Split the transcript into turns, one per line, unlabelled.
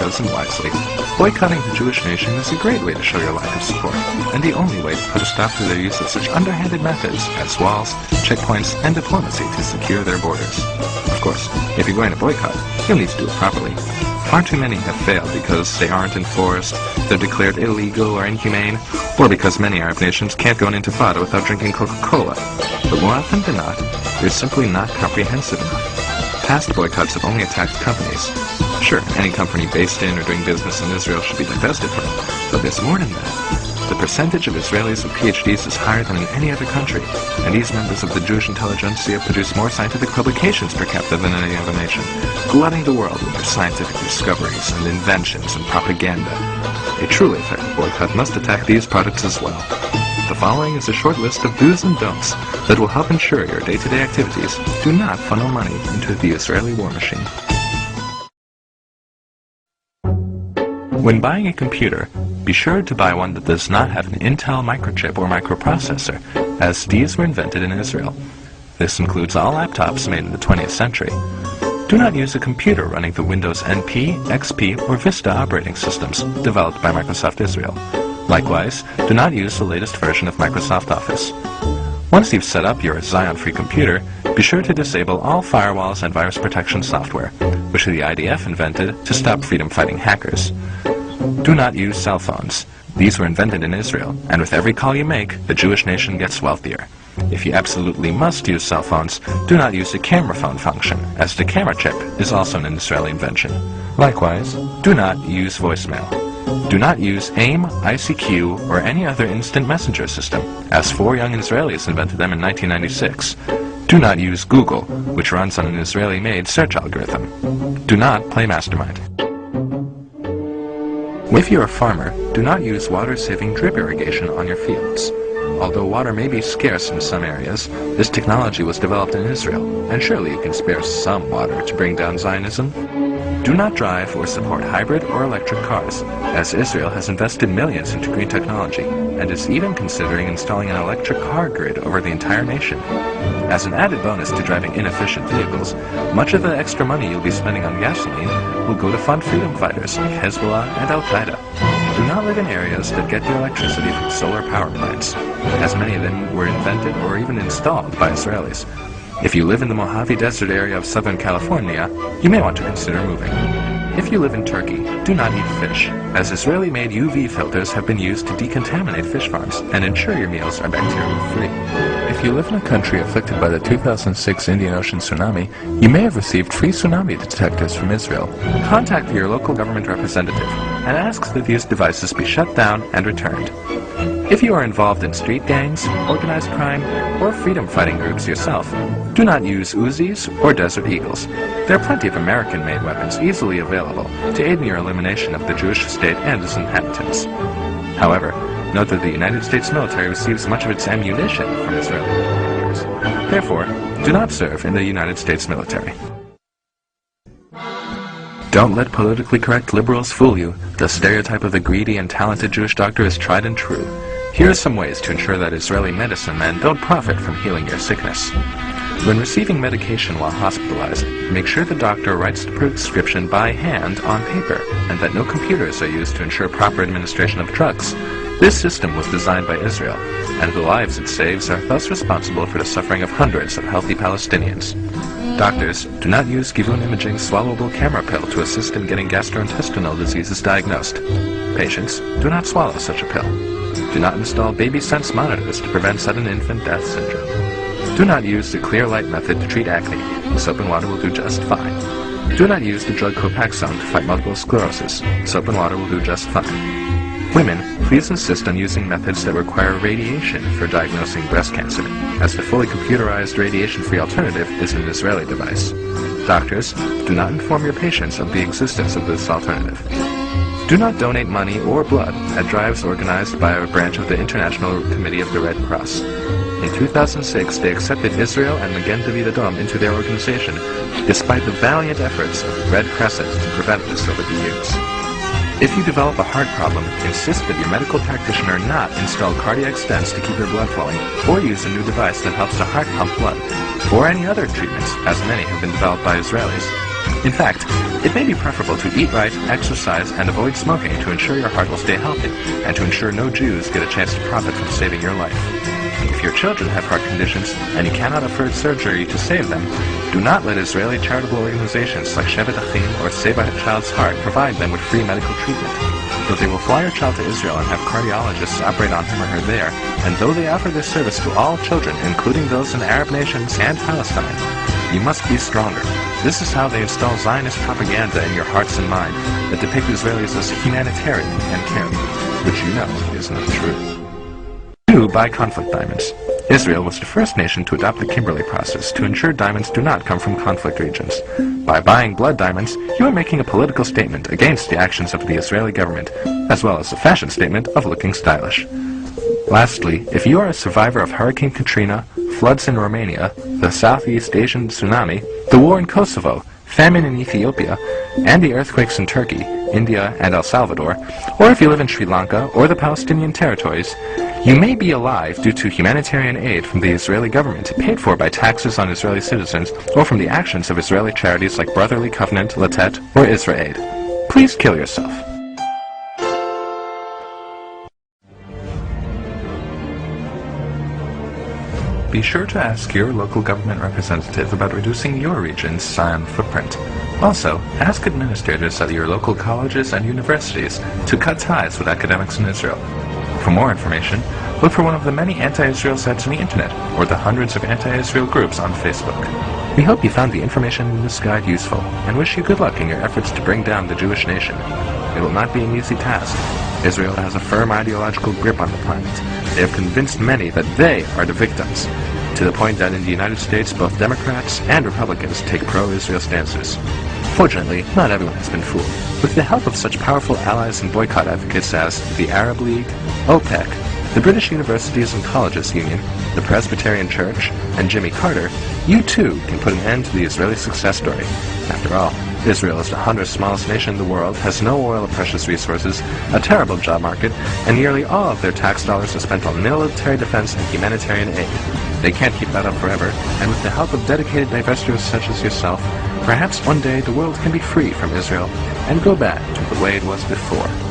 chosen wisely. Boycotting the Jewish nation is a great way to show your lack of support, and the only way to put a stop to their use of such underhanded methods as walls, checkpoints, and diplomacy to secure their borders. Of course, if you're going to boycott, you'll need to do it properly. Far too many have failed because they aren't enforced, they're declared illegal or inhumane, or because many Arab nations can't go into Intifada without drinking Coca-Cola. But more often than not, they're simply not comprehensive enough. Past boycotts have only attacked companies. Sure, any company based in or doing business in Israel should be divested from, but there's more than that. The percentage of Israelis with PhDs is higher than in any other country, and these members of the Jewish intelligentsia produce more scientific publications per capita than any other nation, glutting the world with their scientific discoveries and inventions and propaganda. A truly effective boycott must attack these products as well. The following is a short list of do's and don'ts that will help ensure your day-to-day activities do not funnel money into the Israeli war machine. When buying a computer, be sure to buy one that does not have an Intel microchip or microprocessor, as these were invented in Israel. This includes all laptops made in the 20th century. Do not use a computer running the Windows NT, XP, or Vista operating systems developed by Microsoft Israel. Likewise, do not use the latest version of Microsoft Office. Once you've set up your Xeon-free computer, be sure to disable all firewalls and virus protection software, which the IDF invented to stop freedom-fighting hackers. Do not use cell phones. These were invented in Israel, and with every call you make, the Jewish nation gets wealthier. If you absolutely must use cell phones, do not use the camera phone function, as the camera chip is also an Israeli invention. Likewise, do not use voicemail. Do not use AIM, ICQ, or any other instant messenger system, as 4 young Israelis invented them in 1996. Do not use Google, which runs on an Israeli-made search algorithm. Do not play Mastermind. If you're a farmer, do not use water-saving drip irrigation on your fields. Although water may be scarce in some areas, this technology was developed in Israel, and surely you can spare some water to bring down Zionism. Do not drive or support hybrid or electric cars, as Israel has invested millions into green technology, and is even considering installing an electric car grid over the entire nation. As an added bonus to driving inefficient vehicles, much of the extra money you'll be spending on gasoline will go to fund freedom fighters like Hezbollah and Al-Qaeda. Do not live in areas that get their electricity from solar power plants, as many of them were invented or even installed by Israelis. If you live in the Mojave Desert area of Southern California, you may want to consider moving. If you live in Turkey, do not eat fish, as Israeli-made UV filters have been used to decontaminate fish farms and ensure your meals are bacteria-free. If you live in a country afflicted by the 2006 Indian Ocean tsunami, you may have received free tsunami detectors from Israel. Contact your local government representative and ask that these devices be shut down and returned. If you are involved in street gangs, organized crime, or freedom-fighting groups yourself, do not use Uzis or Desert Eagles. There are plenty of American-made weapons easily available to aid in your elimination of the Jewish state and its inhabitants. However, note that the United States military receives much of its ammunition from Israeli warriors. Therefore, do not serve in the United States military. Don't let politically correct liberals fool you. The stereotype of the greedy and talented Jewish doctor is tried and true. Here are some ways to ensure that Israeli medicine men don't profit from healing your sickness. When receiving medication while hospitalized, make sure the doctor writes the prescription by hand on paper, and that no computers are used to ensure proper administration of drugs. This system was designed by Israel, and the lives it saves are thus responsible for the suffering of hundreds of healthy Palestinians. Doctors, do not use Givun imaging swallowable camera pill to assist in getting gastrointestinal diseases diagnosed. Patients, do not swallow such a pill. Do not install baby sense monitors to prevent sudden infant death syndrome. Do not use the clear light method to treat acne. Soap and water will do just fine. Do not use the drug Copaxone to fight multiple sclerosis. Soap and water will do just fine. Women, please insist on using methods that require radiation for diagnosing breast cancer, as the fully computerized radiation-free alternative is an Israeli device. Doctors, do not inform your patients of the existence of this alternative. Do not donate money or blood at drives organized by a branch of the International Committee of the Red Cross. In 2006, they accepted Israel and Magen David Adom into their organization, despite the valiant efforts of the Red Crescent to prevent this over the years. If you develop a heart problem, insist that your medical practitioner not install cardiac stents to keep your blood flowing, or use a new device that helps the heart pump blood, or any other treatments, as many have been developed by Israelis. In fact, it may be preferable to eat right, exercise, and avoid smoking to ensure your heart will stay healthy, and to ensure no Jews get a chance to profit from saving your life. If your children have heart conditions and you cannot afford surgery to save them, do not let Israeli charitable organizations like Bechlel or Save a Child's Heart provide them with free medical treatment. Though they will fly your child to Israel and have cardiologists operate on him or her there, and though they offer this service to all children, including those in Arab nations and Palestine, you must be stronger. This is how they install Zionist propaganda in your hearts and mind that depict Israelis as humanitarian and caring, which you know is not true. 2. Buy conflict diamonds. Israel was the first nation to adopt the Kimberley process to ensure diamonds do not come from conflict regions. By buying blood diamonds, you are making a political statement against the actions of the Israeli government, as well as a fashion statement of looking stylish. Lastly, if you are a survivor of Hurricane Katrina, floods in Romania, the Southeast Asian tsunami, the war in Kosovo, famine in Ethiopia, and the earthquakes in Turkey, India, and El Salvador, or if you live in Sri Lanka or the Palestinian territories, you may be alive due to humanitarian aid from the Israeli government paid for by taxes on Israeli citizens or from the actions of Israeli charities like Brotherly Covenant, Latet, or Israel. Please kill yourself. Be sure to ask your local government representative about reducing your region's cyan footprint. Also, ask administrators at your local colleges and universities to cut ties with academics in Israel. For more information, look for one of the many anti-Israel sites on the internet, or the hundreds of anti-Israel groups on Facebook. We hope you found the information in this guide useful, and wish you good luck in your efforts to bring down the Jewish nation. It will not be an easy task. Israel has a firm ideological grip on the planet. They have convinced many that they are the victims, to the point that in the United States both Democrats and Republicans take pro-Israel stances. Fortunately, not everyone has been fooled. With the help of such powerful allies and boycott advocates as the Arab League, OPEC, the British Universities and Colleges Union, the Presbyterian Church, and Jimmy Carter, you too can put an end to the Israeli success story. After all, Israel is the 100th smallest nation in the world, has no oil or precious resources, a terrible job market, and nearly all of their tax dollars are spent on military defense and humanitarian aid. They can't keep that up forever, and with the help of dedicated divestors such as yourself, perhaps one day the world can be free from Israel and go back to the way it was before.